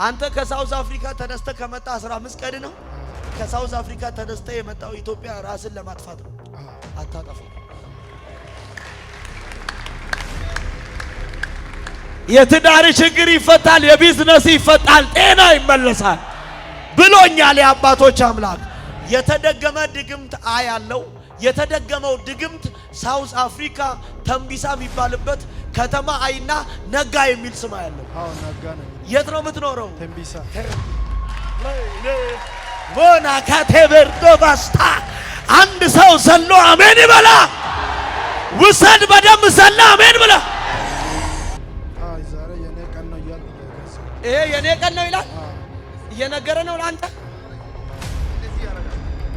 አንተ ከሳውዝ አፍሪካ ተነስተ ከመጣ 15 ቀን ነው። ከሳውዝ አፍሪካ ተነስተ የመጣው ኢትዮጵያ ራስን ለማጥፋት ነው። አታጠፋው። የትዳር ችግር ይፈታል፣ የቢዝነስ ይፈታል፣ ጤና ይመለሳል ብሎኛል የአባቶች አምላክ። የተደገመ ድግምት አያለው። የተደገመው ድግምት ሳውዝ አፍሪካ ተንቢሳ የሚባልበት ከተማ አይና ነጋ የሚል ስም ያለው። ነጋ ነው። የት ነው የምትኖረው? ተንቢሳ ቦና ካቴበርዶ ባስታ አንድ ሰው ዘሎ አሜን ይበላ። ውሰድ በደም ዘላ አሜን ብላ። ዛሬ የኔ ቀን ነው ይላል። ይሄ የኔ ቀን ነው ይላል። እየነገረ ነው ለአንተ።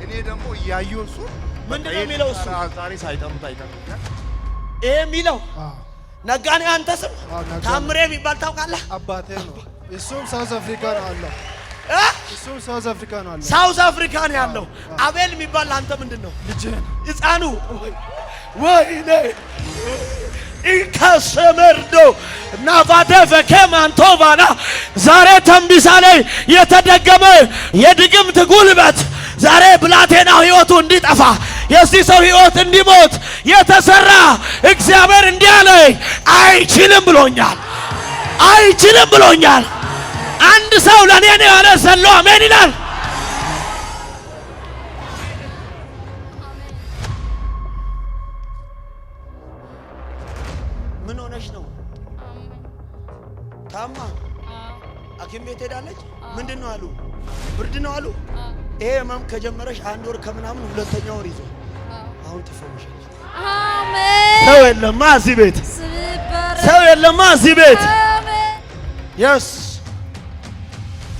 እኔ ደግሞ እያዩ እሱ ምንድነው የሚለው? እሱ ዛሬ ሳይጠሩት አይቀርም። ይሄ የሚለው ነጋኔ አንተ ስም ታምሬ የሚባል ታውቃለህ? አባቴ ነው። እሱም ሳውዝ አፍሪካ ነው አለው። እሱም ሳውዝ አፍሪካ ነው አለው። ሳውዝ አፍሪካ ነው ያለው። አቤል የሚባል አንተ ምንድነው? ልጅህን ሕፃኑ ወይኔ ኢንካሰመርዶ ናፋተ ፈከማንቶባና ዛሬ ተንቢሳ ላይ የተደገመ የድግምት ጉልበት ዛሬ ብላቴናው ህይወቱ እንዲጠፋ የዚህ ሰው ህይወት እንዲሞት የተሰራ እግዚአብሔር እንዲህ አለ፣ አይችልም ብሎኛል። አይችልም ብሎኛል። አንድ ሰው ለኔ ነው ያለ ዘሎ አሜን ይላል። ምን ሆነሽ ነው? ታማ ሐኪም ቤት ሄዳለች። ምንድነው አሉ? ብርድ ነው አሉ። ይሄ ህመም ከጀመረሽ 1 ወር ከምናምን 2ኛ ወር ይዞ አሁን ተፈወሻለች። አሜን። ሰው የለማ እዚህ ቤት፣ ሰው የለማ እዚህ ቤት። የስ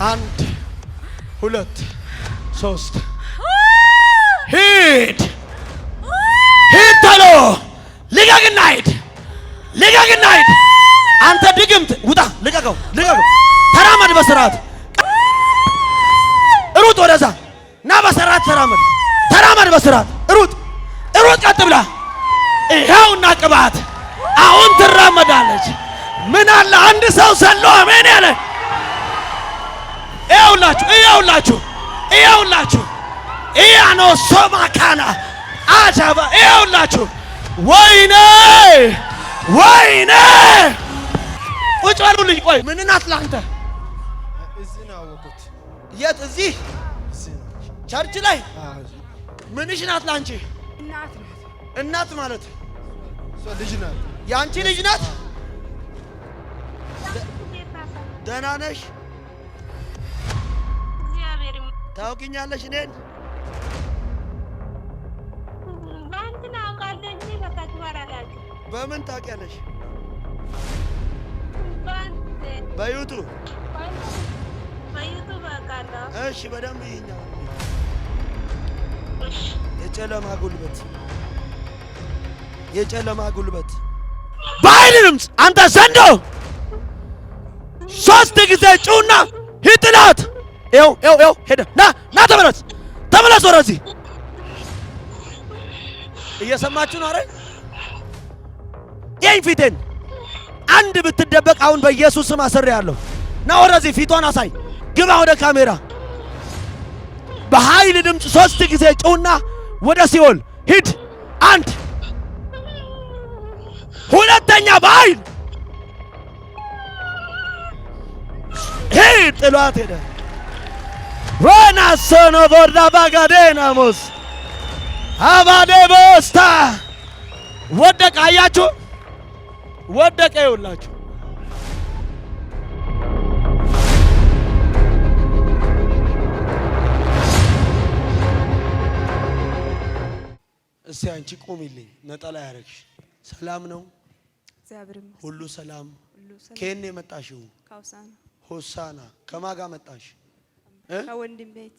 1 2 3 ሂድ ሂድ ተሎ ልቀቅና ሂድ፣ ልቀቅና ሂድ። አንተ ድግምት ውጣ! ልቀቀው፣ ልቀቀው። ተራመድ በስርዓት ሩጥ፣ ወደዛ ና በስርዓት ተራመድ፣ ተራመድ በስርዓት ሩጥ፣ ሩጥ ቀጥ ብላ። ይኸውና ቅባት አሁን ትራመዳለች። ምን አለ አንድ ሰው ዘሎ አሜን ያለ። ይኸውላችሁ፣ ይኸውላችሁ፣ ይኸውላችሁ ኢያኖ ሶማካና አጃባ ይኸውላችሁ። ወይኔ ወይኔ! ቁጭ በሉልኝ። ቆይ ምን ናት ላንተ? እዚህ ነው ያወቁት። የት? እዚህ ቸርች ላይ ምንሽ ናት ላንቺ? እናት ናት። እናት ማለት እሷ ልጅ ናት። ያንቺ ልጅ ናት? ደህና ነሽ? ታውቂኛለሽ እኔን? በምን ታውቂያለሽ? በዩቱብ። እሺ በደንብ ይኛው። የጨለማ ጉልበት፣ የጨለማ ጉልበት በኃይል ድምፅ አንተ ዘንዶ 3 ጊዜ ጩና ሂጥላት። ይው ሄደ። ና ተመለስ፣ ተመለስ ወደዚህ። እየሰማችሁ ነው አይደል? ይሄን ፊቴን አንድ ብትደበቅ አሁን በኢየሱስ ስም አስሬያለሁ። ና ወደዚህ፣ ፊቷን አሳይ። ግባ ወደ ካሜራ። በኃይል ድምፅ 3 ጊዜ ጩና ወደ ሲኦል ሂድ። 1 2ኛ በኃይል ሂድ። ጥሏት ሄደ። ወናሶኖ ቦርዳ ባጋዴናሞስ አባዴ ቦስታ ወደቀ። አያችሁ? ወደቀ። ይውላችሁ እስቲ አንቺ ቆሚልኝ። ነጠላ ያረግሽ ሰላም ነው? እግዚአብሔርም ሁሉ ሰላም። ከኔ መጣሽው? ከሆሳና። ሆሳና ከማጋ መጣሽ? ከወንድም ቤት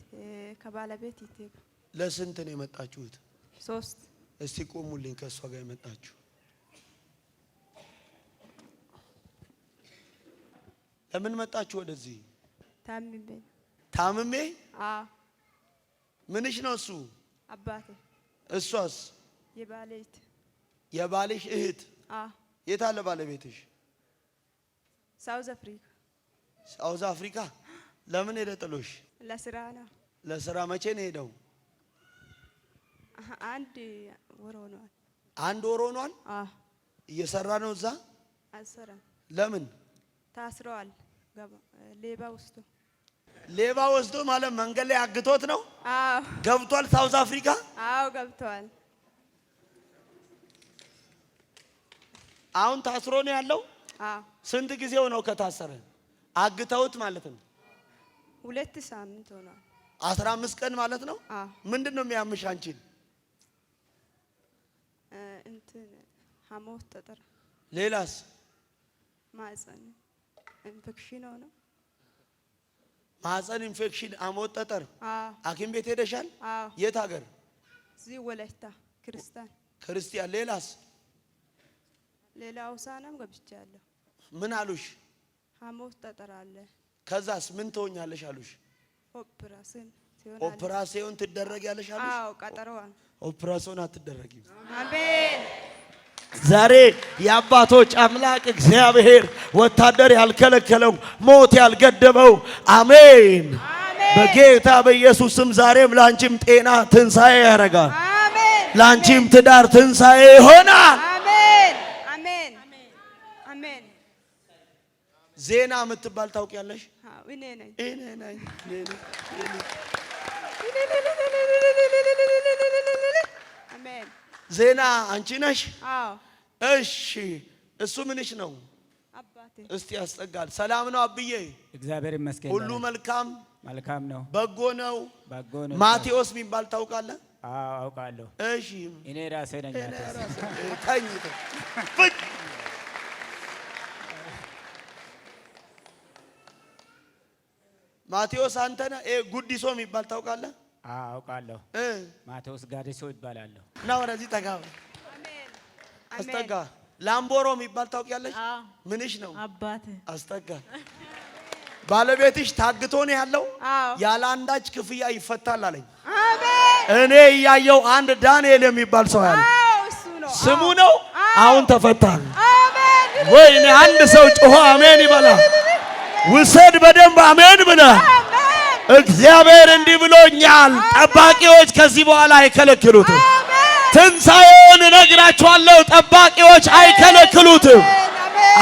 ከባለቤት ይተብ። ለስንት ነው የመጣችሁት? 3። እስቲ ቆሙልኝ። ከሷ ጋር የመጣችሁ ለምን መጣችሁ ወደዚህ? ታምሜ። ታምሜ? ምንሽ ነው እሱ? አባቴ። እሷስ? የባልሽ እህት? የት አለ ባለቤትሽ? ሳውዝ አፍሪካ። ሳውዝ አፍሪካ ለምን ሄደ ጥሎሽ? ለስራ ነው። ለስራ መቼ ነው ሄደው? አንድ ወር ሆኗል። አንድ ወር ሆኗል። እየሰራ ነው እዛ? አልሰራም። ለምን? ታስረዋል። ሌባ ወስዶ ማለት መንገድ ላይ አግቶት ነው? አዎ። ገብቷል ሳውዝ አፍሪካ? አዎ ገብቷል። አሁን ታስሮ ነው ያለው? አዎ። ስንት ጊዜው ነው ከታሰረ? አግተውት ማለት ነው? 2 ሳምንት ሆኗል። 15 ቀን ማለት ነው? አዎ። ምንድነው የሚያምሽ አንቺን? እንትን ሐሞት ጠጠር። ሌላስ? ማህፀን ኢንፌክሽን ነው። ማህፀን ኢንፌክሽን፣ ሐሞት ጠጠር። አዎ። ሐኪም ቤት ሄደሻል? አዎ። የት ሀገር? እዚህ ወላይታ ክርስቲያን። ሌላስ? ሌላ ሆሳዕናም ገብቻለሁ። ምን አሉሽ? ሐሞት ጠጠር አለ። ከዛስ ምን ትሆኛለሽ አሉሽ? ኦፕራሲዮን ትደረጊያለሽ አሉሽ? አዎ ቀጠሮዋል። ኦፕራሲዮን አትደረጊም። አሜን። ዛሬ የአባቶች አምላክ እግዚአብሔር ወታደር ያልከለከለው ሞት ያልገደበው አሜን፣ በጌታ በኢየሱስ ስም ዛሬም ላንቺም ጤና ትንሳኤ ያደርጋል። አሜን። ላንቺም ትዳር ትንሳኤ ይሆናል። አሜን አሜን አሜን። ዜና የምትባል ታውቂያለሽ? አዎ እኔ ነኝ። አሜን። ዜና አንቺ ነሽ? አዎ። እሺ እሱ ምንሽ ነው? አባቴ። እስቲ ያስጠጋል። ሰላም ነው አብዬ? እግዚአብሔር ይመስገን። ሁሉ መልካም ነው። በጎ ነው። ማቴዎስ የሚባል ታውቃለህ? አዎ አውቃለሁ። እሺ እኔ ራሴ ነኝ። ማቴዎስ አንተ ነህ? ጉዲሶ የሚባል ታውቃለህ? አዎ አውቃለሁ። ማቴዎስ ጋዲሶ ይባላለሁ። ና ወደዚህ ጠጋ። አሜን። አስጠጋ። ላምቦሮ የሚባል ታውቂያለሽ? ምንሽ ነው? አባቴ። አስጠጋ። ባለቤትሽ ታግቶ ነው ያለው? ያለ አንዳች ክፍያ ይፈታል አለኝ። አሜን። እኔ እያየው አንድ ዳንኤል የሚባል ሰው ያለ ስሙ ነው። አሁን ተፈታ። አሜን። ወይኔ አንድ ሰው ጮሆ አሜን ይበላል። ውሰድ በደንብ አሜን ብለህ። እግዚአብሔር እንዲህ ብሎኛል፣ ጠባቂዎች ከዚህ በኋላ አይከለክሉትም። ትንሣኤውን እነግራችኋለሁ፣ ጠባቂዎች አይከለክሉትም።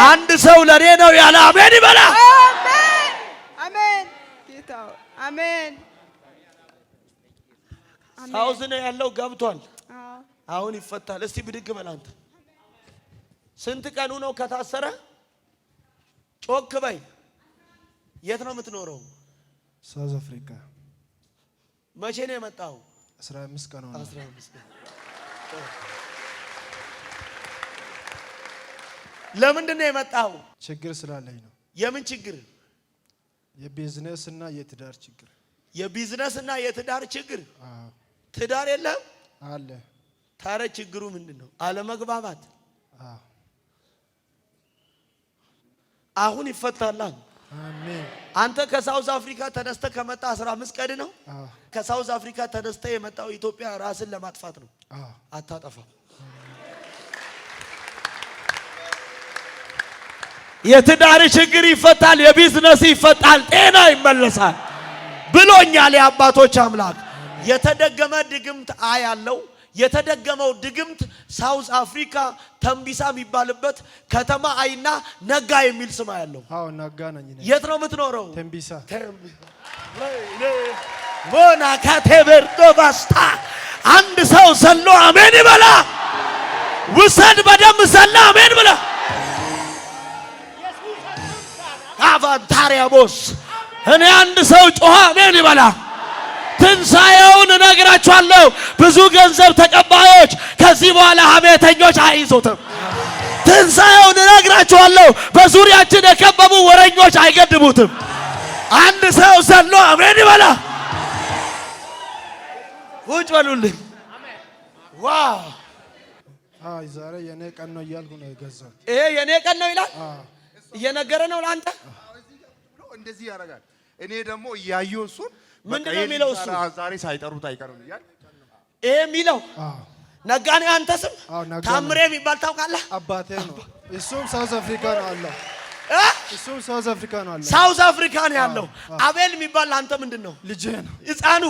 አንድ ሰው ለኔ ነው ያለ አሜን ይበላል። አሜን ጌታው አሜን። ሳውዝ ነው ያለው ገብቷል። አሁን ይፈታል። እስቲ ብድግ በል አንተ። ስንት ቀኑ ነው ከታሰረ? ጮክ በይ። የት ነው የምትኖረው? ሳውዝ አፍሪካ። መቼ ነው የመጣው? 15 ቀን ሆነ። 15 ቀን። ለምንድን ነው የመጣው? ችግር ስላለኝ ነው። የምን ችግር? የቢዝነስ እና የትዳር ችግር። የቢዝነስ እና የትዳር ችግር? ትዳር የለም አለ። ታዲያ ችግሩ ምንድን ነው? አለመግባባት። አሁን ይፈታላል። አሜን። አንተ ከሳውዝ አፍሪካ ተነስተ ከመጣ 15 ቀን ነው። ከሳውዝ አፍሪካ ተነስተ የመጣው ኢትዮጵያ ራስን ለማጥፋት ነው። አታጠፋም። የትዳር ችግር ይፈታል፣ የቢዝነስ ይፈታል፣ ጤና ይመለሳል ብሎኛል የአባቶች አምላክ። የተደገመ ድግምት አያለው። የተደገመው ድግምት ሳውዝ አፍሪካ ተንቢሳ የሚባልበት ከተማ አይና ነጋ የሚል ስም ያለው። አዎ ነጋ ነኝ። የት ነው የምትኖረው? ተንቢሳ። ሞና ካቴበርዶ ባስታ አንድ ሰው ዘሎ አሜን ይበላ። ውሰድ በደም ዘላ አሜን ብላ። አቫንታሪያቦስ እኔ አንድ ሰው ጮኸ አሜን ይበላ። ትንሣኤውን እነግራችኋለሁ። ብዙ ገንዘብ ተቀባዮች ከዚህ በኋላ ሐሜተኞች አይይዙትም። ትንሣኤውን እነግራችኋለሁ። በዙሪያችን የከበቡ ወረኞች አይገድቡትም። አንድ ሰው ዘሎ አሜን ይበላ። ቁጭ በሉልኝ። ዋው ዛሬ የኔ ቀን ነው እያልኩ ነው የገዛሁት። ይሄ የኔ ቀን ነው ይላል። እየነገረ ነው ለአንተ። እንደዚህ ያደርጋል። እኔ ደግሞ እያየሁ እሱን ምንድን ነው የሚለው? እሱ ዛሬ ሳይጠሩት አይቀርም እያል ይሄ የሚለው ነጋኔ። አንተ ስም ታምሬ የሚባል ታውቃለህ? አባቴ ነው። እሱም ሳውዝ አፍሪካ ነው አለ። እሱም ሳውዝ አፍሪካ ነው አለ። ሳውዝ አፍሪካ ነው ያለው። አቤል የሚባል አንተ ምንድነው? ልጄ ነው። ሕፃኑ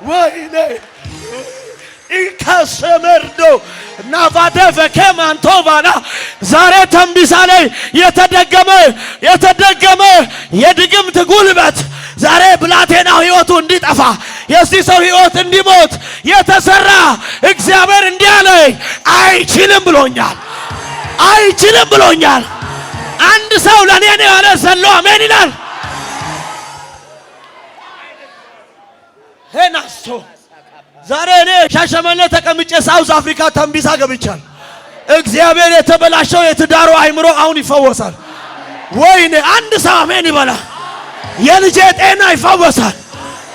ወይኔ ኢካሰመርዶ ናቫደ ፈከማንቶባና ዛሬ ተንቢሳ ላይ የተደገመ የድግምት ጉልበት ዛሬ ብላቴናው ህይወቱ እንዲጠፋ የዚህ ሰው ህይወት እንዲሞት የተሰራ እግዚአብሔር እንዲህ አለኝ፣ አይችልም ብሎኛል። አይችልም ብሎኛል። አንድ ሰው ለኔ ነው ያለ ዘሎ አሜን ይላል። ሄናሶ ዛሬ እኔ ሻሸመኔ ተቀምጬ ሳውዝ አፍሪካ ተንቢሳ ገብቻል። እግዚአብሔር የተበላሸው የትዳሩ አይምሮ አሁን ይፈወሳል። ወይኔ አንድ ሰው አሜን ይበላ። የልጄ ጤና ይፈወሳል።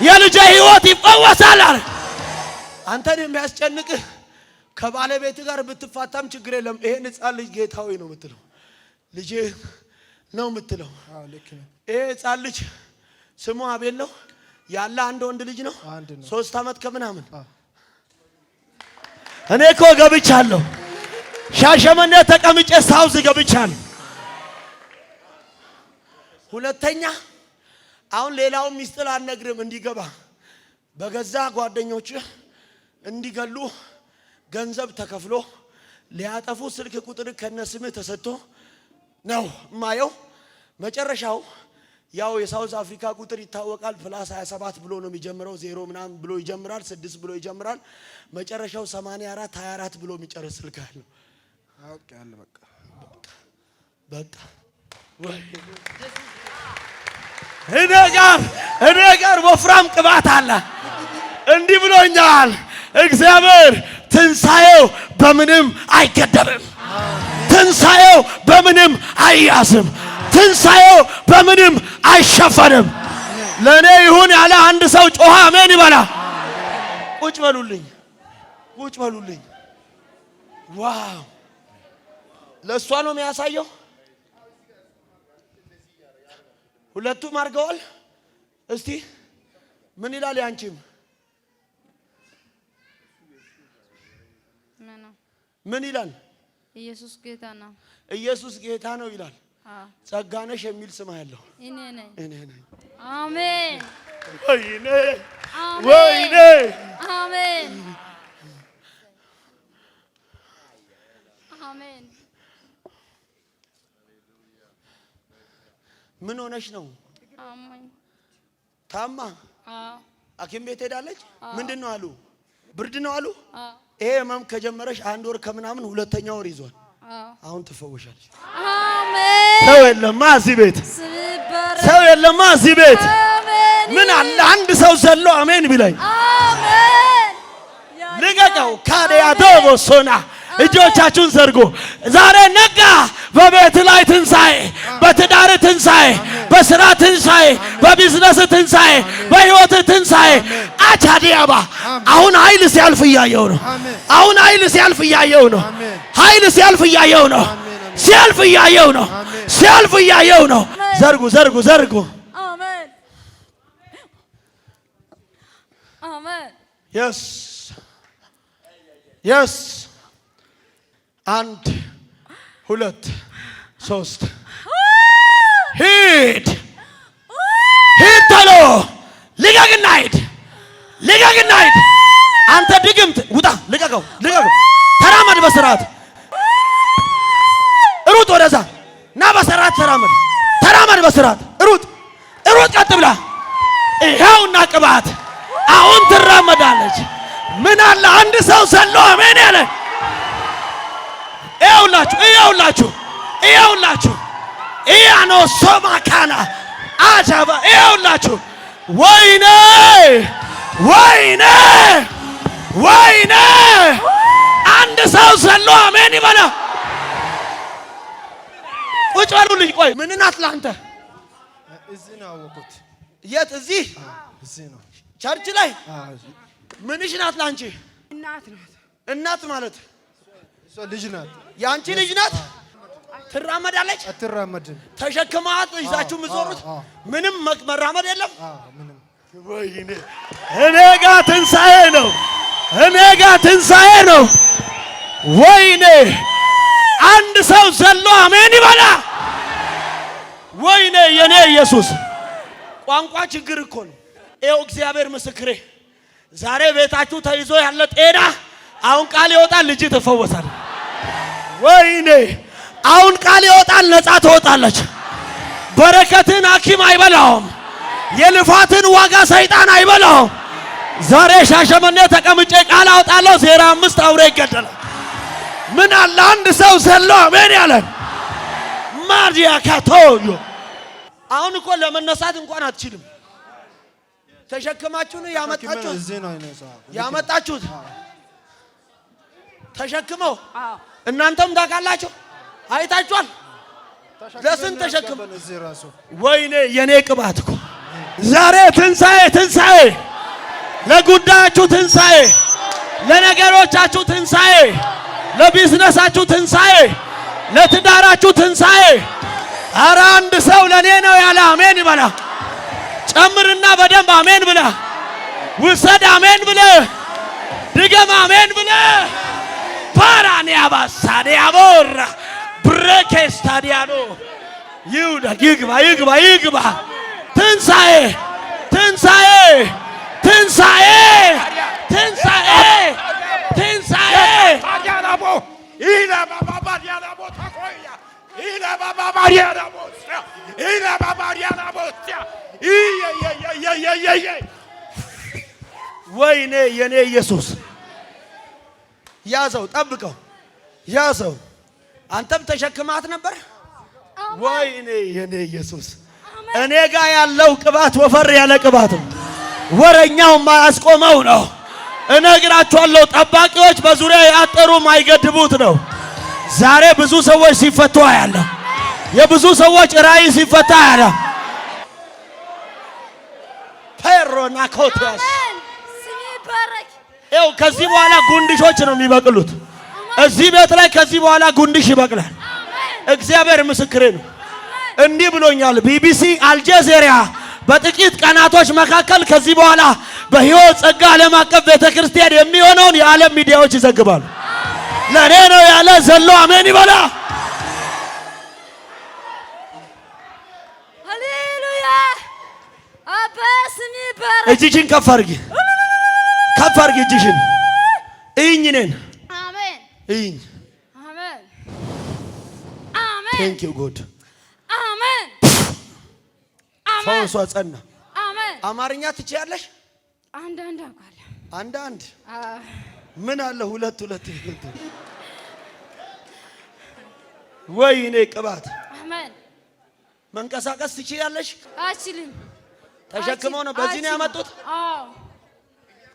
የልጄ ህይወት ይፈወሳል አለ። አንተን የሚያስጨንቅህ ከባለቤት ጋር ብትፋታም ችግር የለም። ይሄን ሕፃን ልጅ ጌታዊ ነው የምትለው፣ ልጄ ነው የምትለው። ይሄ ሕፃን ልጅ ስሙ አቤል ነው ያለ አንድ ወንድ ልጅ ነው። 3 ዓመት ከምናምን እኔ እኮ ገብቻለሁ። ሻሸመኔ ተቀምጬ ሳውዝ ገብቻለሁ። ሁለተኛ አሁን ሌላው ሚስጥር አልነግርም እንዲገባ በገዛ ጓደኞች እንዲገሉ ገንዘብ ተከፍሎ ሊያጠፉ ስልክ ቁጥር ከነስምህ ተሰጥቶ ነው ማየው። መጨረሻው ያው የሳውዝ አፍሪካ ቁጥር ይታወቃል። ፕላስ 27 ብሎ ነው የሚጀምረው። 0 ምናምን ብሎ ይጀምራል። 6 ብሎ ይጀምራል። መጨረሻው 84 24 ብሎ የሚጨርስ ስልክ አለው። አውቅ ያለ በቃ ወይ እኔ ጋር ወፍራም ቅባት አለ። እንዲህ ብሎኛል እግዚአብሔር። ትንሳኤው በምንም አይገደብም። ትንሳኤው በምንም አይያዝም። ትንሳኤው በምንም አይሸፈንም። ለኔ ይሁን ያለ አንድ ሰው ጮኸ አሜን ይበላ። ቁጭ በሉልኝ፣ ቁጭ በሉልኝ። ዋው ለእሷ ነው የሚያሳየው። ሁለቱም አድርገዋል። እስቲ ምን ይላል ያንቺም? ምን ይላል? ኢየሱስ ጌታ ነው። ኢየሱስ ጌታ ነው ይላል። ጸጋነሽ የሚል ስም ያለው እኔ ነኝ። አሜን። ወይኔ ወይኔ አሜን አሜን። ምን ሆነሽ ነው? አሜን። ታማ ሐኪም ቤት ሄዳለች። ምንድን ነው አሉ? ብርድ ነው አሉ። ይሄ ህመም ከጀመረሽ 1 ወር ከምናምን 2ኛ ወር ይዟል። አሁን ትፈወሻለሽ። አሜን። ሰው የለማ እዚህ ቤት፣ ሰው የለማ እዚህ ቤት። ምን አለ አንድ ሰው ዘሎ አሜን ቢለኝ። አሜን። ልቀቀው ካዲያቶ ቦሶና እጆቻችሁን ዘርጉ። ዛሬ ነጋ። በቤት ላይ ትንሳኤ፣ በትዳር ትንሳኤ፣ በስራ ትንሳኤ፣ በቢዝነስ ትንሳኤ፣ በህይወት ትንሳኤ። አቻዲያባ አሁን ኃይል ሲያልፍ እያየው ነው። አሁን ኃይል ሲያልፍ እያየው ነው። ኃይል ሲያልፍ እያየው ነው። ሲያልፍ እያየው ነው። ሲያልፍ እያየው ነው። ዘርጉ ዘርጉ ዘርጉ። አሜን አሜን። የስ የስ 1 2 3 ሂድ ሂድ ተሎ ልቀቅና ሂድ ልቀቅና ሂድ። አንተ ድግምት ውጣ! ልቀቀው ልቀቀው። ተራመድ በስርዓት ሩጥ። ወደዛ ና በስርዓት ተራመድ። ተራመድ በስርዓት ሩጥ ሩጥ። ቀጥ ብላ ይኸውና ቅባት አሁን ትራመዳለች። ምን አለ አንድ ሰው ዘሎ አሜን ያለ። ይኸውላችሁ ይኸውላችሁ ይኸውላችሁ ኢያኖ ሶማካና አጃባ ይኸውላችሁ። ወይኔ ወይኔ ወይኔ! አንድ ሰው ዘሎ አሜን ይበላ። ቁጭ በሉልኝ። ቆይ ምን ናት ለአንተ? እዚህ ነው ያወቁት። የት? እዚህ እዚህ ነው ቸርች ላይ። ምንሽ ናት ለአንቺ? እናት ናት። እናት ማለት እሷ ልጅ ናት። የአንቺ ልጅ ናት። ትራመዳለች? አትራመድም። ተሸክማት ይዛችሁ የምትዞሩት? ምንም መራመድ የለም። ምንም። ወይኔ! እኔ ጋር ትንሣኤ ነው። እኔ ጋር ትንሣኤ ነው። ወይኔ! አንድ ሰው ዘሎ አሜን ይበላ። ወይኔ የኔ ኢየሱስ ቋንቋ ችግር እኮ ነው። ይኸው እግዚአብሔር ምስክሬ ዛሬ ቤታችሁ ተይዞ ያለ ጤና አሁን ቃል ይወጣል፣ ልጅ ትፈወሳል። ወይኔ አሁን ቃል ይወጣል፣ ነፃ ትወጣለች። በረከትን ሐኪም አይበላውም። የልፋትን ዋጋ ሰይጣን አይበላውም። ዛሬ ሻሸመኔ ተቀምጬ ቃል አውጣለሁ። 05 አውሬ ይገደላል። ምን አለ አንድ ሰው ዘሎ አሜን ያለን ማርዲያ ካቶዮ። አሁን እኮ ለመነሳት እንኳን አትችልም። ተሸክማችሁ ነው ያመጣችሁት? እዚህ ነው አይነሳ ያመጣችሁት ተሸክመው። እናንተም ታውቃላችሁ፣ አይታችኋል። ለስንት ተሸክም እዚህ ራሱ ወይኔ የኔ ቅባት እኮ ዛሬ ትንሣኤ ትንሣኤ፣ ለጉዳያችሁ ትንሣኤ፣ ለነገሮቻችሁ ትንሣኤ፣ ለቢዝነሳችሁ ትንሣኤ፣ ለትዳራችሁ ትንሣኤ። ኧረ አንድ ሰው ለኔ ነው ያለ አሜን ይበላ። ጨምርና በደንብ አሜን ብለ ውሰድ። አሜን ብለ ድገም። አሜን ብለ ፓራኒያ ባሳዲያቦራ ብሬኬስ ታዲያኖ ይውዳ ይግባ ይግባ ይግባ። ትንሣኤ ትንሣኤ ትንሣኤ ትንሣኤ ትንሣኤ ታዲያናቦ ኢላ ባባ ዲያናቦ ታቆያ ኢላ ባባ ዲያናቦ ኢላ ባባ ዲያናቦ ወይኔ የኔ ኢየሱስ ያዘው፣ ጠብቀው፣ ያዘው። አንተም ተሸክማት ነበር። ወይኔ የኔ ኢየሱስ እኔ ጋር ያለው ቅባት ወፈር ያለ ቅባት ነው። ወረኛው ማያስቆመው ነው። እነግራችኋለሁ፣ ጠባቂዎች በዙሪያ ያጠሩ ማይገድቡት ነው። ዛሬ ብዙ ሰዎች ሲፈቱ ያለው የብዙ ሰዎች ራእይ ሲፈታ ያለው ፔሮና ኮቲያስ ስሚ ባረክ። ይኸው ከዚህ በኋላ ጉንድሾች ነው የሚበቅሉት እዚህ ቤት ላይ። ከዚህ በኋላ ጉንድሽ ይበቅላል። እግዚአብሔር ምስክሬ ነው። እንዲህ ብሎኛል ቢቢሲ አልጀዚራ በጥቂት ቀናቶች መካከል ከዚህ በኋላ በሕይወት ጸጋ ዓለም አቀፍ ቤተክርስቲያን የሚሆነውን የዓለም ሚዲያዎች ይዘግባሉ። ለኔ ነው ያለ ዘሎ አሜን ይበላ። ሃሌሉያ አባ ስሚ ባረክ። እጅሽን ከፍ አድርጊ፣ ከፍ አድርጊ እጅሽን። እይኝ ነን አሜን እይኝ። አሜን አሜን። ቴንክ ዩ ጉድ። አሜን አሜን። ፈውሷ ጸና። አሜን። አማርኛ ትችያለሽ? አንዳንድ አውቃለሁ። አንዳንድ ምን አለ ሁለት ሁለት ወይኔ ቅባት። አሜን። መንቀሳቀስ ትችያለሽ? አችልም። ተሸክመው ነው በዚህ ነው ያመጡት። አዎ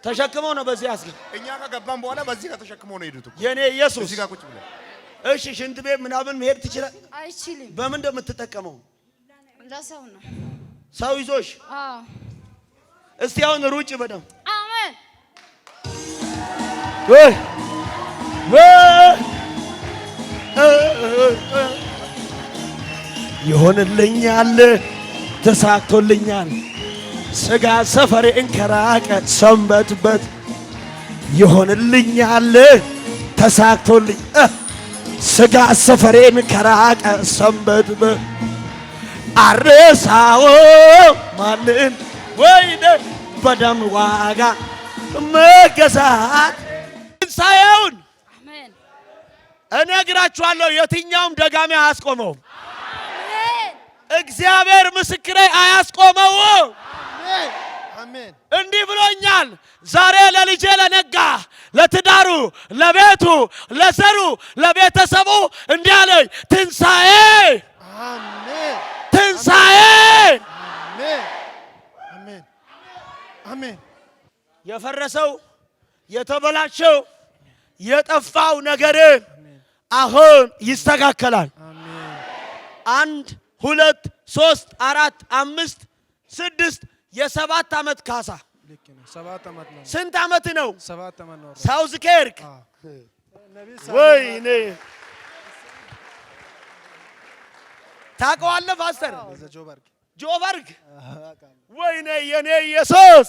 ተሸክመው ነው በዚህ አስገ እኛ ከገባን በኋላ በዚህ ጋር ተሸክመው ነው የሄዱት። የኔ ኢየሱስ እዚህ ጋር ቁጭ ብለን እሺ፣ ሽንት ቤት ምናምን መሄድ ትችላል? አይችልም። በምን እንደምትጠቀመው ለሰው ነው። ሰው ይዞሽ? አዎ። እስቲ አሁን ሩጭ በደም አሜን። ወይ ይሆንልኛል፣ ተሳክቶልኛል። ስጋ ሰፈሬ እንከራቀ ሰንበትበት ይሆንልኛል፣ ተሳክቶልኝ ስጋ ሰፈሬን ከራቀ ሰንበትበት አረሳው ማንን ወይኔ በደም ዋጋ መገዛት ትንሣኤውን አሜን። እነግራችኋለሁ። የትኛውም ደጋሚ አያስቆመውም። አሜን። እግዚአብሔር ምስክሬ አያስቆመውም። አሜን። እንዲህ ብሎኛል። ዛሬ ለልጄ ለነጋ፣ ለትዳሩ፣ ለቤቱ፣ ለዘሩ፣ ለቤተሰቡ እንዲህ አለኝ፣ ትንሣኤ አሜን። ትንሣኤ። አሜን። አሜን። አሜን። የፈረሰው የተበላሸው የጠፋው ነገር አሁን ይስተካከላል። አሜን። 1 2 3 4 5 6 የ7 ዓመት ካሳ። ልክ ነው። 7 ዓመት ነው። ስንት ዓመት ነው? 7 ዓመት ነው። ሳውዝ ኬርክ ነብይ ወይኔ ታውቀዋለህ ፓስተር ጆበርግ ጆበርግ ወይኔ የኔ ኢየሱስ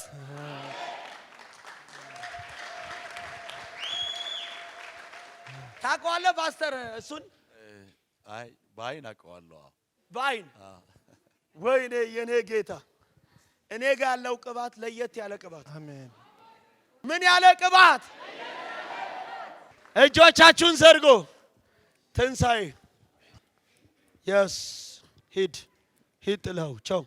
ታውቀዋለህ ፓስተር እሱን? አይ በአይን አውቀዋለሁ። በአይን ወይኔ የኔ ጌታ እኔ ጋር ያለው ቅባት ለየት ያለ ቅባት አሜን ምን ያለ ቅባት እጆቻችሁን ዘርጎ ትንሣኤ የስ ሂድ ጥለው ቻው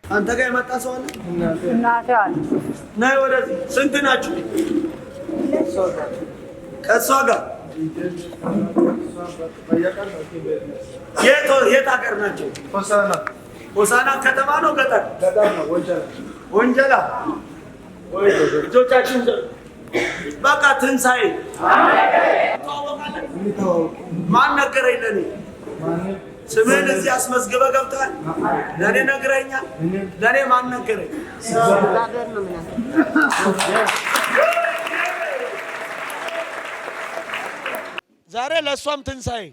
አንተ ጋር የመጣ ሰው አለ እናቴ አለ ናይ ወደዚህ ስንት ናችሁ ከሷ ጋር የት ሀገር ናቸው ሆሳና ከተማ ነው ገጠር ነው ወንጀላ ልጆቻችን በቃ ትንሣኤ ማን ነገረኝ ለኔ ስምህን እዚህ አስመዝግበህ ገብተሃል ለኔ ነግረኛል ለኔ ማን ነገረኝ ዛሬ ለሷም ትንሣኤ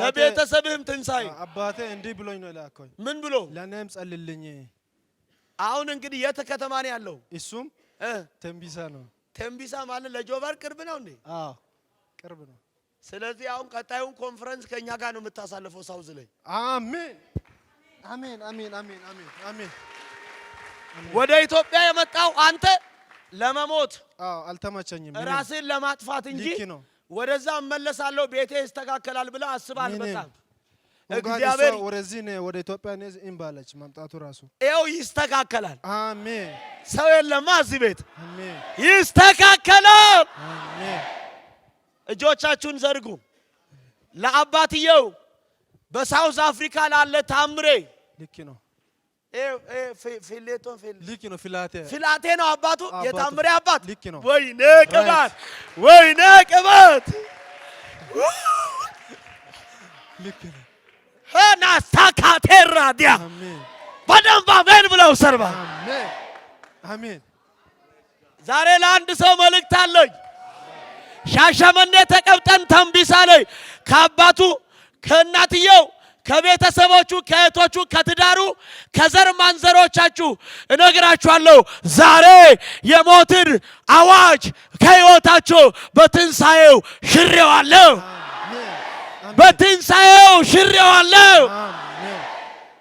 ለቤተሰብህም ትንሣኤ አባቴ እንዲህ ብሎኝ ነው ላከኝ ምን ብሎ ለኔም ጸልልኝ አሁን እንግዲህ የት ከተማ ነው ያለው እሱም ተንቢሳ ነው ተንቢሳ ማለት ለጆበር ቅርብ ነው እንዴ አዎ ቅርብ ነው ስለዚህ አሁን ቀጣዩን ኮንፈረንስ ከኛ ጋር ነው የምታሳልፈው ሳውዝ ላይ አሜን አሜን አሜን አሜን አሜን አሜን ወደ ኢትዮጵያ የመጣው አንተ ለመሞት አዎ አልተመቸኝም ራስን ለማጥፋት እንጂ ወደዛ እመለሳለሁ ቤቴ ይስተካከላል ብለህ አስባል በጣም እግዚአብሔር ወደዚህ ነው ወደ ኢትዮጵያ ነው ኢምባለች ማምጣቱ ራሱ ይኸው ይስተካከላል አሜን ሰው የለማ እዚህ ቤት አሜን ይስተካከላል አሜን እጆቻችሁን ዘርጉ ለአባትየው በሳውዝ አፍሪካ ላለ ታምሬ ልክ ነው ልክ ነው ፊላቴ ነው አባቱ የታምሬ አባት ልክ ነው ወይኔ ቅባት ልክ ነው ሀና ሳካቴራ ዲያ አሜን በደንብ አሜን ብለው ሰርባ አሜን አሜን ዛሬ ለአንድ ሰው መልእክት አለኝ ሻሸመኔ ተቀብጠን ተንቢሳ ላይ ከአባቱ ከእናትየው ከቤተሰቦቹ ከእህቶቹ ከትዳሩ ከዘር ማንዘሮቻችሁ እነግራችኋለሁ ዛሬ የሞትን አዋጅ ከሕይወታችሁ በትንሣኤው ሽሬዋለሁ በትንሣኤው ሽሬዋለሁ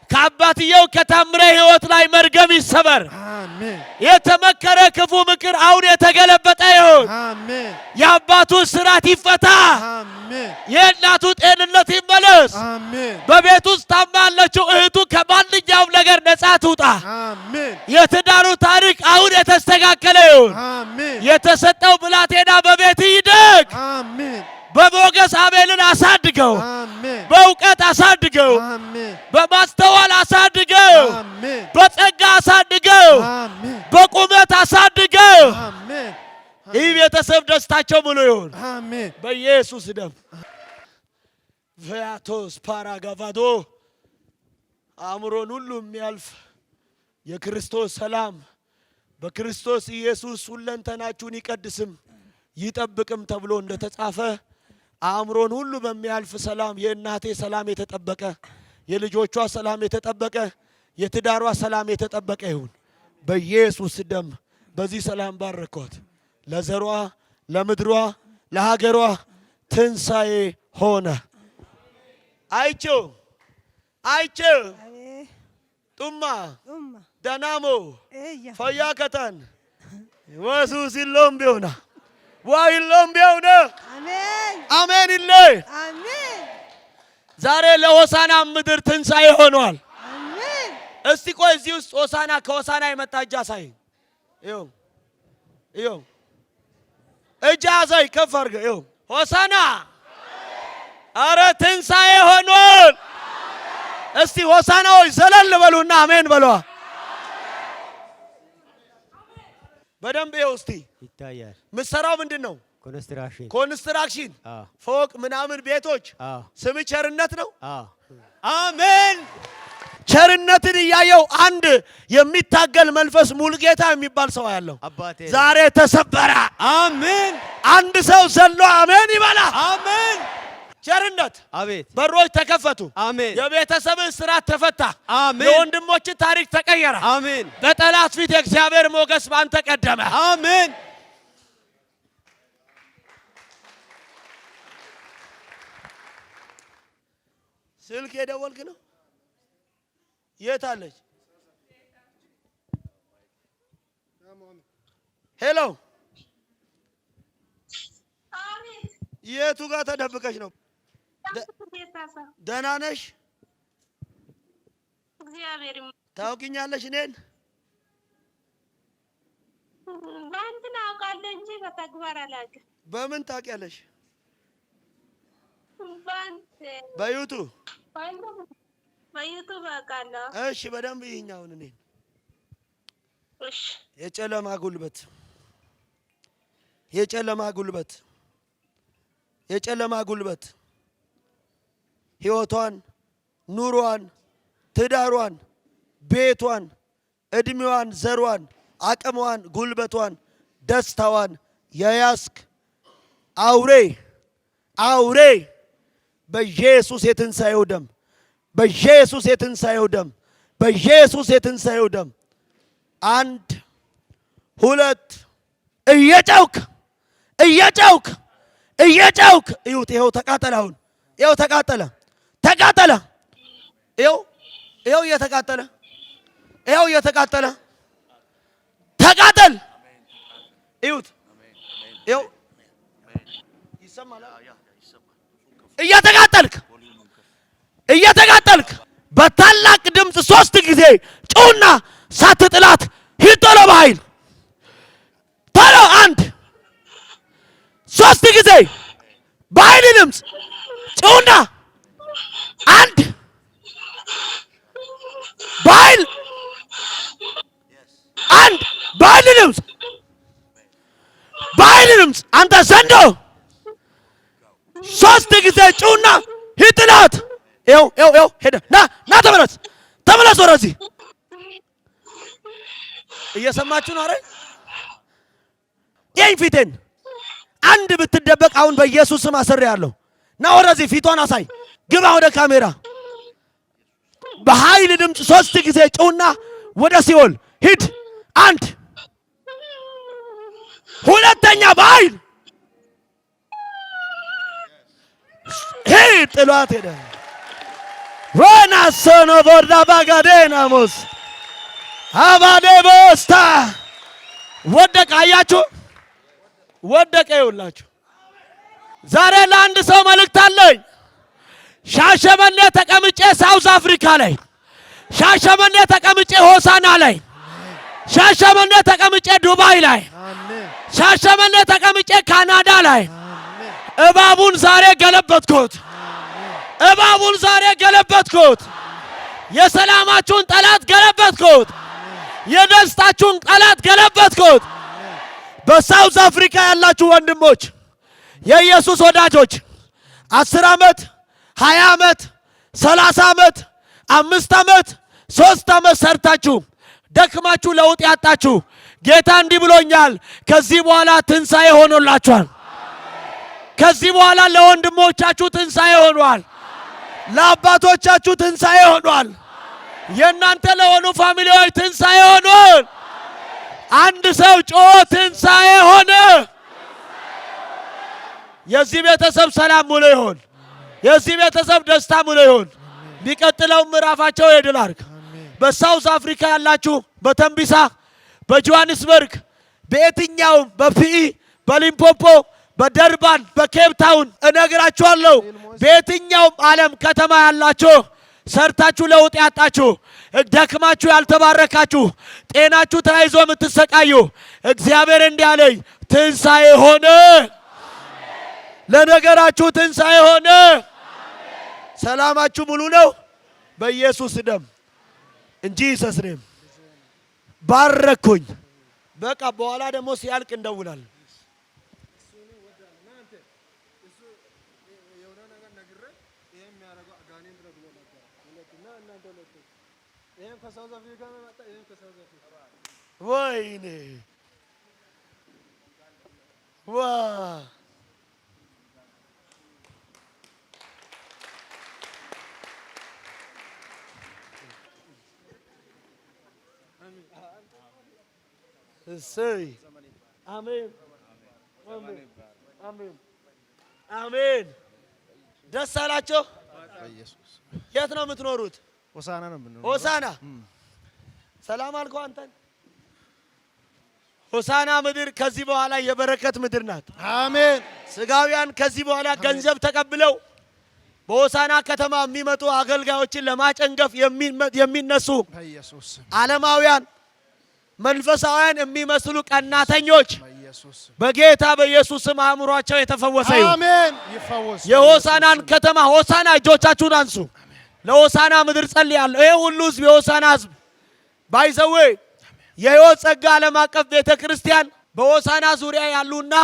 ከአባትየው ከታምሬ ሕይወት ላይ መርገም ይሰበር አሜን የተመከረ ክፉ ምክር አሁን የተገለበጠ ይሁን አሜን የአባቱ ስራት ይፈታ አሜን የእናቱ ጤንነት ይመለስ አሜን በቤት ውስጥ ታማ ያለችው እህቱ ከማንኛውም ነገር ነጻ ትውጣ አሜን የትዳሩ ታሪክ አሁን የተስተካከለ ይሁን አሜን የተሰጠው ብላቴና በቤት ይደግ አሜን በሞገስ አቤልን አሳድገው አሜን በእውቀት አሳድገው አሜን በማስተዋል አሳድገው አሜን በጸጋ አሳድገው አሜን በቁመት አሳድገው አሜን ይህ ቤተሰብ ደስታቸው ሙሉ ይሁን አሜን በኢየሱስ ደም ቪያቶስ ፓራጋቫዶ አእምሮን ሁሉ የሚያልፍ የክርስቶስ ሰላም በክርስቶስ ኢየሱስ ሁለንተናችሁን ይቀድስም ይጠብቅም ተብሎ እንደተጻፈ አእምሮን ሁሉ በሚያልፍ ሰላም የእናቴ ሰላም የተጠበቀ የልጆቿ ሰላም የተጠበቀ የትዳሯ ሰላም የተጠበቀ ይሁን በኢየሱስ ደም በዚህ ሰላም ባረኳት ለዘሯ ለምድሯ ለሀገሯ ትንሣኤ ሆነ አይቼው ጡማ ደናሞ ፈያ ከተን ወሱስ ይሎም ቢሆና ዋይሎም ቢሆነ አሜን ይለይ አሜን ዛሬ ለሆሳና ምድር ትንሣኤ ሆኗል አሜን እስቲ ቆይ እዚህ ውስጥ ሆሳና ከሆሳና የመጣ እጅ አሳይ ይኸው እጅ አሳይ ከፍ አድርገህ ይኸው ሆሳና አረ ትንሣኤ ሆኗል እስቲ ሆሳናዎች ዘለል በሉና አሜን በሏ በደንብ ይኸው እስቲ ይታያል ምሰራው ምንድነው ኮንስትራክሽን ፎቅ ምናምን ቤቶች ስም ቸርነት ነው አሜን ቸርነትን እያየው አንድ የሚታገል መንፈስ ሙሉጌታ የሚባል ሰው ያለው ዛሬ ተሰበረ አሜን አንድ ሰው ዘሎ አሜን ይበላ አሜን ቸርነት አቤት በሮች ተከፈቱ አሜን የቤተሰብ እስራት ተፈታ አሜን የወንድሞች ታሪክ ተቀየረ አሜን በጠላት ፊት የእግዚአብሔር ሞገስ ባንተ ቀደመ አሜን ስልክ የደወልክ ነው? የት አለች? ሄሎ የቱ ጋር ተደብቀሽ ነው? ደህና ነሽ? ታውቂኛለሽ እኔን? በእንትን አውቃለሁ እንጂ በተግባር አላውቅም። በምን ታውቂያለሽ? በዩቱብ አውቃለሁ። እሺ በደንብ ይኸኛውን እኔን እሺ። የጨለማ ጉልበት ሕይወቷን፣ ኑሯን፣ ትዳሯን፣ ቤቷን፣ እድሜዋን፣ ዘሯን፣ አቅሟን፣ ጉልበቷን፣ ደስታዋን የያዝክ አውሬ በኢየሱስ የትንሣኤው ደም አንድ ሁለት እየጨውክ እዩት። ይኸው ተቃጠለ። አሁን ይኸው ተቃጠለ። ይኸው እየተቃጠለ ተቃጠል። እዩት። ይኸው ይሰማል። እየተቃጠልክ በታላቅ ድምፅ 3 ጊዜ ጩና ሳትጥላት ሂድ ቶሎ በኃይል ቶሎ 1 3 ጊዜ በኃይል ድምፅ ጩና 1 በኃይል ድምፅ አንተ ዘንዶ 3 ጊዜ ጩና ሂድ ጥላት። ይኸው ሄደ። ና ተመለስ ወደዚህ። እየሰማችሁ ነው አይደል? ይሄን ፊቴን አንድ ብትደበቅ አሁን በኢየሱስ ስም አስሬያለሁ። ና ወደዚህ ፊቷን አሳይ። ግባ ወደ ካሜራ። በኃይል ድምፅ 3 ጊዜ ጩና ወደ ሲኦል ሂድ። 1 ሁለተኛ በኃይል ሂድ። ጥሏት ሄደ። ወናሰኖ ቦርዳ ባጋዴናሞስ አባዴቦስታ ወደቀ። አያችሁ ወደቀ። ይውላችሁ ዛሬ ለአንድ ሰው መልእክት አለኝ። ሻሸመኔ ተቀምጬ ሳውዝ አፍሪካ ላይ፣ ሻሸመኔ ተቀምጬ ሆሳና ላይ፣ ሻሸመኔ ተቀምጬ ዱባይ ላይ፣ ሻሸመኔ ተቀምጬ ካናዳ ላይ እባቡን ዛሬ ገለበጥኩት። የሰላማችሁን ጠላት ገለበጥኩት። የደስታችሁን ጠላት ገለበጥኩት። በሳውዝ አፍሪካ ያላችሁ ወንድሞች፣ የኢየሱስ ወዳጆች 10 ዓመት 20 ዓመት 30 ዓመት 5 ዓመት 3 ዓመት ሰርታችሁ ደክማችሁ ለውጥ ያጣችሁ ጌታ እንዲህ ብሎኛል፣ ከዚህ በኋላ ትንሣኤ ሆኖላችኋል። ከዚህ በኋላ ለወንድሞቻችሁ ትንሣኤ ሆኗል። ለአባቶቻችሁ ትንሣኤ ሆኗል። የእናንተ ለሆኑ ፋሚሊዎች ትንሣኤ ሆኗል። አንድ ሰው ጮኸ ትንሣኤ ሆነ። የዚህ ቤተሰብ ሰላም ሙሉ ይሆን። የዚህ ቤተሰብ ደስታ ሙሉ ይሆን። የሚቀጥለው ምዕራፋቸው የድል አድርግ። በሳውዝ አፍሪካ ያላችሁ በተንቢሳ፣ በጆሃንስበርግ፣ በየትኛውም በፒኢ፣ በሊምፖፖ፣ በደርባን፣ በኬፕታውን እነግራችኋለሁ። በየትኛውም ዓለም ከተማ ያላችሁ ሰርታችሁ ለውጥ ያጣችሁ፣ ደክማችሁ ያልተባረካችሁ፣ ጤናችሁ ተያይዞ የምትሰቃዩ እግዚአብሔር እንዲህ አለኝ፣ ትንሣኤ ሆነ። ለነገራችሁ ትንሣኤ ሆነ። ሰላማችሁ ሙሉ ነው በኢየሱስ ደም እንጂ ሰስኔም ባረኩኝ። በቃ በኋላ ደግሞ ሲያልቅ እንደውላል። ወይኔ ዋ እሰይ አሜን አሜን አሜን። ደስ አላቸው። በኢየሱስ የት ነው የምትኖሩት? ሆሳና ነው የምንኖረው። ሆሳና ሰላም አልከው አንተን። ሆሳና ምድር ከዚህ በኋላ የበረከት ምድር ናት። አሜን። ስጋውያን ከዚህ በኋላ ገንዘብ ተቀብለው በሆሳና ከተማ የሚመጡ አገልጋዮችን ለማጨንገፍ የሚነሱ በኢየሱስ ዓለማውያን መንፈሳውያን የሚመስሉ ቀናተኞች በኢየሱስ በጌታ በኢየሱስ ስም አእምሯቸው የተፈወሰ ይሁን። አሜን። ይፈወስ። የሆሳናን ከተማ ሆሳና እጆቻችሁን አንሱ። ለሆሳና ምድር ጸልያለሁ። ይሄ ሁሉ ህዝብ የሆሳና ህዝብ ባይዘዌ የሕይወት ጸጋ ዓለም አቀፍ ቤተክርስቲያን በሆሳና ዙሪያ ያሉና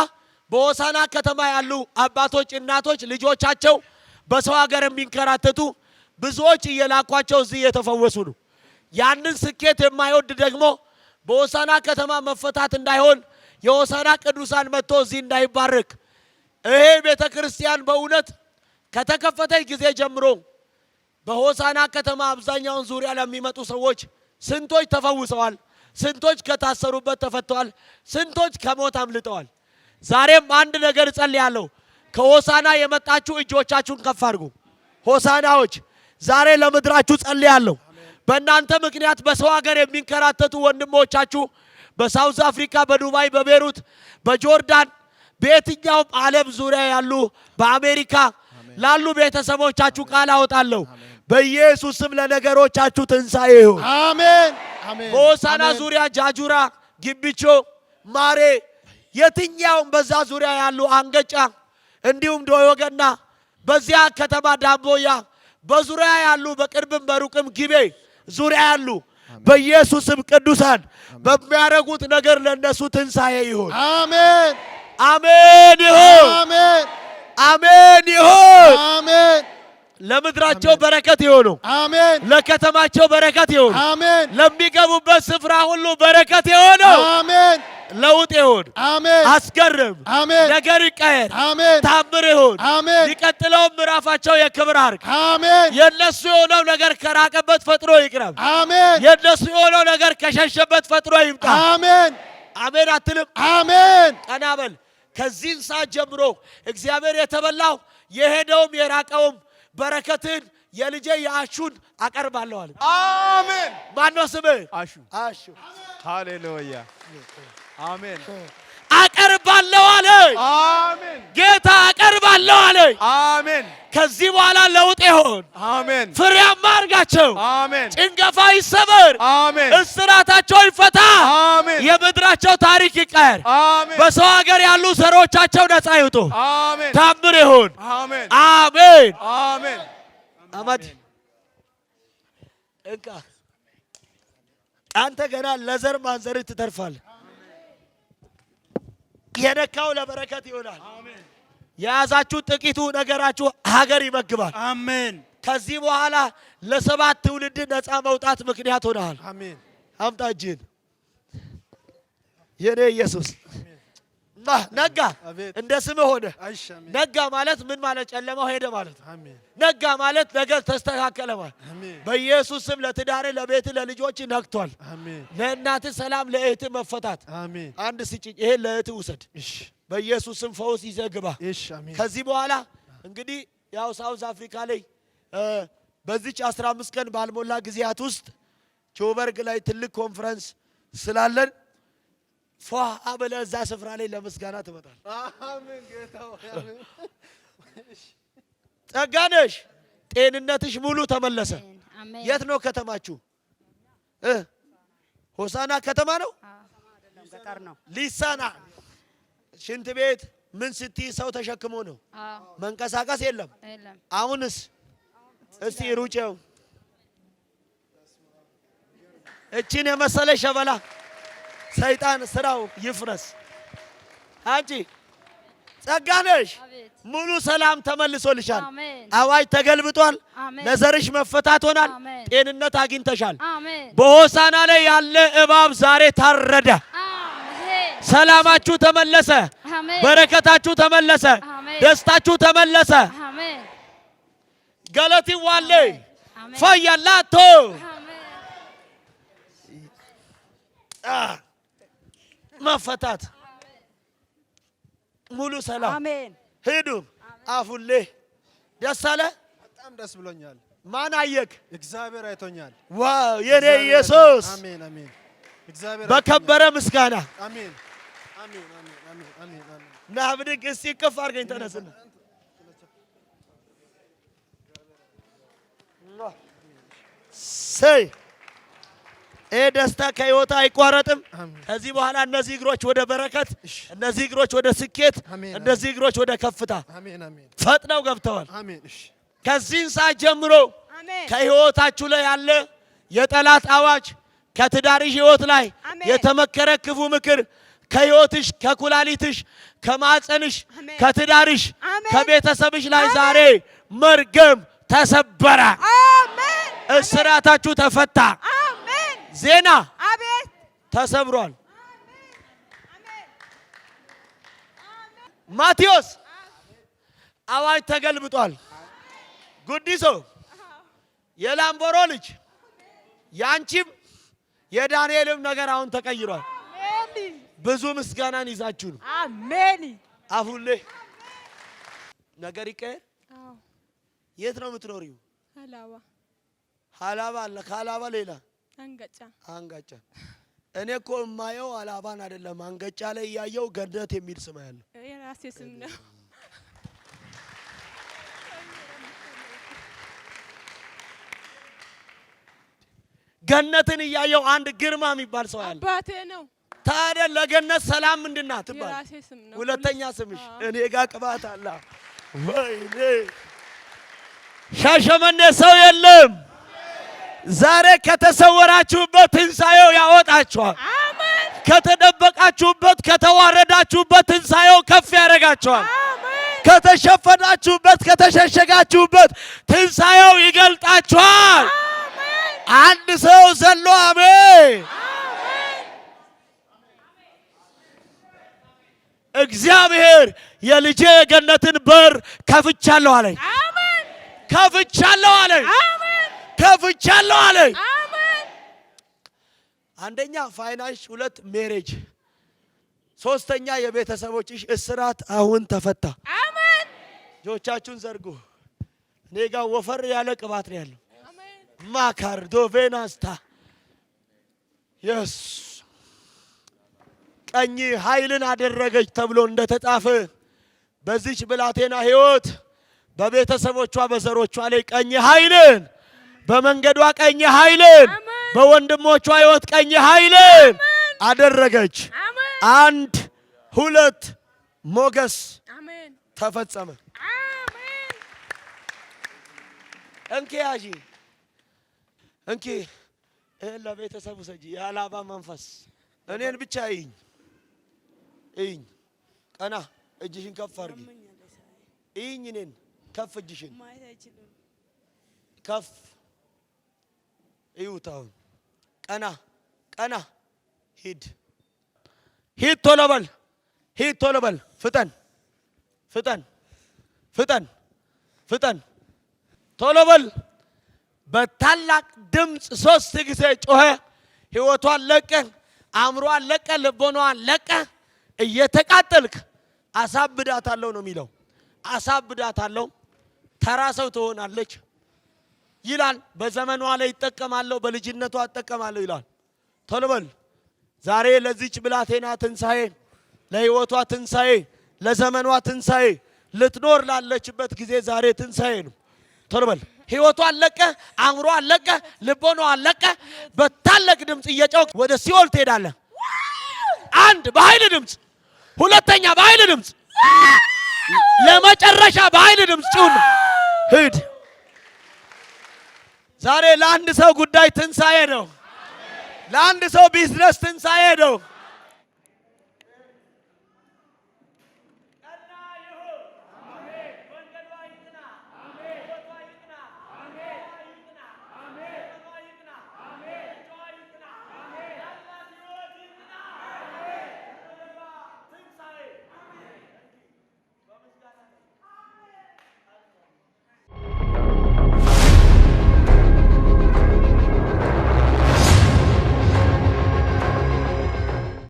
በሆሳና ከተማ ያሉ አባቶች፣ እናቶች ልጆቻቸው በሰው ሀገር የሚንከራተቱ ብዙዎች እየላኳቸው እዚህ እየተፈወሱ ነው። ያንን ስኬት የማይወድ ደግሞ በሆሳና ከተማ መፈታት እንዳይሆን የሆሳና ቅዱሳን መጥቶ እዚህ እንዳይባረክ ይሄ ቤተክርስቲያን በእውነት ከተከፈተች ጊዜ ጀምሮ በሆሳና ከተማ አብዛኛውን ዙሪያ ለሚመጡ ሰዎች ስንቶች ተፈውሰዋል። ስንቶች ከታሰሩበት ተፈተዋል። ስንቶች ከሞት አምልጠዋል። ዛሬም አንድ ነገር እጸልያለሁ። ከሆሳና የመጣችሁ እጆቻችሁን ከፍ አድርጉ። ሆሳናዎች ዛሬ ለምድራችሁ ጸልያለሁ። በእናንተ ምክንያት በሰው ሀገር የሚንከራተቱ ወንድሞቻችሁ በሳውዝ አፍሪካ፣ በዱባይ፣ በቤሩት፣ በጆርዳን በየትኛውም ዓለም ዙሪያ ያሉ በአሜሪካ ላሉ ቤተሰቦቻችሁ ቃል አወጣለሁ። በኢየሱስ ስም ለነገሮቻችሁ ትንሣኤ ይሁን። አሜን አሜን። በሆሳና ዙሪያ ጃጁራ፣ ግቢቾ፣ ማሬ የትኛውም በዛ ዙሪያ ያሉ አንገጫ እንዲሁም ዶዮገና በዚያ ከተማ ዳምቦያ በዙሪያ ያሉ በቅርብም በሩቅም ጊቤ ዙሪያ ያሉ በኢየሱስ ስም ቅዱሳን በሚያረጉት ነገር ለነሱ ትንሣኤ ይሁን። አሜን አሜን ይሁን። አሜን አሜን ይሁን። አሜን። ለምድራቸው በረከት ይሁን። አሜን። ለከተማቸው በረከት ይሁን። አሜን። ለሚገቡበት ስፍራ ሁሉ በረከት ይሁን። አሜን። ለውጥ ይሁን። አሜን። አስገርም። አሜን። ነገር ይቀየር። አሜን። ታምር ይሁን። አሜን። ሊቀጥለው ምዕራፋቸው የክብር አርግ። አሜን። የነሱ የሆነው ነገር ከራቀበት ፈጥኖ ይቅረብ። አሜን። የነሱ የሆነው ነገር ከሸሸበት ፈጥኖ ይምጣ። አሜን። አሜን አትልም? አሜን። ቀና በል። ከዚህን ሰዓት ጀምሮ እግዚአብሔር የተበላው የሄደውም የራቀውም በረከትን የልጄ የአሹን አቀርባለሁ አለ። አሜን። ማነው ስምህ? አሹ። አሹ። ሃሌሉያ። አሜን። አቀርባለሁ አለ። አሜን። ጌታ አቀርባለሁ አለ። አሜን። ከዚህ በኋላ ለውጥ ይሆን። አሜን። ፍሬያማ አድርጋቸው። አሜን። ጭንገፋ ይሰበር። አሜን። እስራታቸው ይፈታ። አሜን። የምድራቸው ታሪክ ይቀየር። አሜን። በሰው ሀገር ያሉ ዘሮቻቸው ነፃ ይውጡ። አሜን። ታምር ይሁን። አሜን። አሜን። አሜን። አመድ እንካ አንተ ገና ለዘር ማንዘር ትተርፋለህ። የነካው ለበረከት ይሆናል። የያዛችሁ ጥቂቱ ነገራችሁ ሀገር ይመግባል። አሜን። ከዚህ በኋላ ለሰባት ትውልድ ነፃ መውጣት ምክንያት ሆነሃል። አሜን። አምጣ እጅህን። የኔ ኢየሱስ ነጋ። እንደ ስምህ ሆነ። ነጋ ማለት ምን ማለት? ጨለማው ሄደ ማለት። ነጋ ማለት ነገር ተስተካከለ ማለት። በኢየሱስ ስም ለትዳር፣ ለቤት፣ ለልጆች ነግቷል። ለእናት ሰላም፣ ለእህት መፈታት። አንድ ስጭኝ። ይሄን ለእህት ውሰድ። በኢየሱስ ስም ፈውስ ይዘህ ግባ። ከዚህ በኋላ እንግዲህ ያው ሳውዝ አፍሪካ ላይ በዚች 15 ቀን ባልሞላ ጊዜያት ውስጥ ጆበርግ ላይ ትልቅ ኮንፈረንስ ስላለን ፏ ብለህ እዛ ስፍራ ላይ ለምስጋና ትመጣለህ። አሜን። ጌታ አሜን። ጸጋነሽ ጤንነትሽ ሙሉ ተመለሰ። የት ነው ከተማችሁ? ሆሳና ከተማ ነው? ገጠር ነው። ሊሳና ሽንት ቤት ምን ስትይ ሰው ተሸክሞ ነው? መንቀሳቀስ የለም። አሁንስ እስቲ ሩጬው እቺን የመሰለ ሸበላ ሰይጣን ስራው ይፍረስ። አንቺ ጸጋነሽ ሙሉ ሰላም ተመልሶልሻል። አዋጅ ተገልብጧል። ነዘርሽ መፈታት ሆናል። ጤንነት አግኝተሻል። በሆሳና ላይ ያለ እባብ ዛሬ ታረደ። ሰላማችሁ ተመለሰ። በረከታችሁ ተመለሰ። ደስታችሁ ተመለሰ። ገለቲ ዋለ ፈያላቶ መፈታት ሙሉ ሰላም። አሜን። ሂዱ አፉሌ ደስ አለ። በጣም ደስ ብሎኛል። ማን አየክ? እግዚአብሔር አይቶኛል። ዋው የኔ ኢየሱስ አሜን አሜን። እግዚአብሔር በከበረ ምስጋና አሜን አሜን አሜን አሜን አሜን አሜን። ና ብድግ እስቲ ከፍ አድርገኝ ተነስና ሰይ ደስታ ከህይወት አይቋረጥም። ከዚህ በኋላ እነዚህ እግሮች ወደ በረከት፣ እነዚህ እግሮች ወደ ስኬት፣ እነዚህ እግሮች ወደ ከፍታ ፈጥነው ገብተዋል። ከዚህን ሰዓት ጀምሮ ከህይወታችሁ ላይ ያለ የጠላት አዋጅ፣ ከትዳርሽ ህይወት ላይ የተመከረ ክፉ ምክር ከህይወትሽ፣ ከኩላሊትሽ፣ ከማፀንሽ፣ ከትዳርሽ፣ ከቤተሰብሽ ላይ ዛሬ መርገም ተሰበረ። እስራታችሁ ተፈታ። ዜና ተሰብሯል። ማቴዎስ አዋጅ ተገልብጧል። ጉዲሶ የላምቦሮ ልጅ ያንቺም የዳንኤልም ነገር አሁን ተቀይሯል። ብዙ ምስጋናን ይዛችሁ ነው። አሜን። አፉሌ ነገር ይቀየር። የት ነው የምትኖሪው? ሀላባ። ሀላባ አለ። ከሀላባ ሌላ አንገጫ። እኔ እኮ የማየው ሀላባን አይደለም፣ አንገጫ ላይ ያየው ገነት የሚል ስም ያለው የራሴ ስም ነው። ገነትን እያየው አንድ ግርማ የሚባል ሰው ያለው አባቴ ነው። ታዲያ ለገነት ሰላም ምንድናት ትባል? የራሴ ስም ነው። ሁለተኛ ስምሽ እኔ ጋር ቅባት አለ። ወይኔ ሻሸመኔ ሰው የለም። ዛሬ ከተሰወራችሁበት ትንሣኤው ያወጣችኋል። አሜን። ከተደበቃችሁበት ከተዋረዳችሁበት ትንሣኤው ከፍ ያደርጋችኋል። አሜን። ከተሸፈናችሁበት ከተሸሸጋችሁበት ትንሣኤው ይገልጣችኋል። አሜን። አንድ ሰው ዘሎ አሜን። እግዚአብሔር የልጄ የገነትን በር ከፍቻለሁ አለኝ። አሜን። ከፍቻለሁ አለኝ። አሜን። ከፍቻለሁ አለኝ። አሜን። አንደኛ ፋይናንስ፣ ሁለት ሜሬጅ፣ ሶስተኛ የቤተሰቦችሽ እስራት አሁን ተፈታ። አሜን። እጆቻችሁን ዘርጉ። እኔ ጋር ወፈር ያለ ቅባት ነው ያለው። አሜን። ማካርዶ ቬናስታ የስ ቀኝ ኃይልን አደረገች ተብሎ እንደተጻፈ በዚች ብላቴና ሕይወት በቤተሰቦቿ በዘሮቿ ላይ ቀኝ ኃይልን፣ በመንገዷ ቀኝ ኃይልን፣ በወንድሞቿ ሕይወት ቀኝ ኃይልን አደረገች። አንድ ሁለት ሞገስ ተፈጸመ። እንኪ ያዢ እንኪ ለቤተሰቡ ሰጂ የሀላባ መንፈስ እኔን ብቻ ይኝ ይኝ ቀና እጅሽን ከፍ አድርጊ። ይኝ እኔን ከፍ እጅሽን ከፍ እዩት። አሁን ቀና ቀና ሂድ ሂድ ቶሎ በል ሂድ ቶሎ በል ፍጠን ፍጠን ፍጠን ፍጠን ቶሎ በል። በታላቅ ድምፅ 3 ጊዜ ጮኸ። ሕይወቷን ለቀ፣ አእምሮዋን ለቀ፣ ልቦናዋን ለቀ። እየተቃጠልክ አሳብዳታለሁ ነው የሚለው። አሳብዳታለሁ፣ ተራ ሰው ትሆናለች ይላል። በዘመኗ ላይ ይጠቀማለሁ፣ በልጅነቷ እጠቀማለሁ ይላል። ቶሎ በል ዛሬ ለዚች ብላቴና ትንሣኤ፣ ለሕይወቷ ትንሣኤ፣ ለዘመኗ ትንሣኤ፣ ልትኖር ላለችበት ጊዜ ዛሬ ትንሣኤ ነው። ቶሎ በል ሕይወቷ አለቀ፣ አእምሮ አለቀ፣ ልቦና አለቀ። በታላቅ ድምፅ እየጮክ ወደ ሲኦል ትሄዳለህ። አንድ በኃይል ድምፅ፣ ሁለተኛ በኃይል ድምፅ፣ ለመጨረሻ በኃይል ድምፅ ጩኸ ሂድ። ዛሬ ለአንድ ሰው ጉዳይ ትንሣኤ ነው። ለአንድ ሰው ቢዝነስ ትንሣኤ ነው።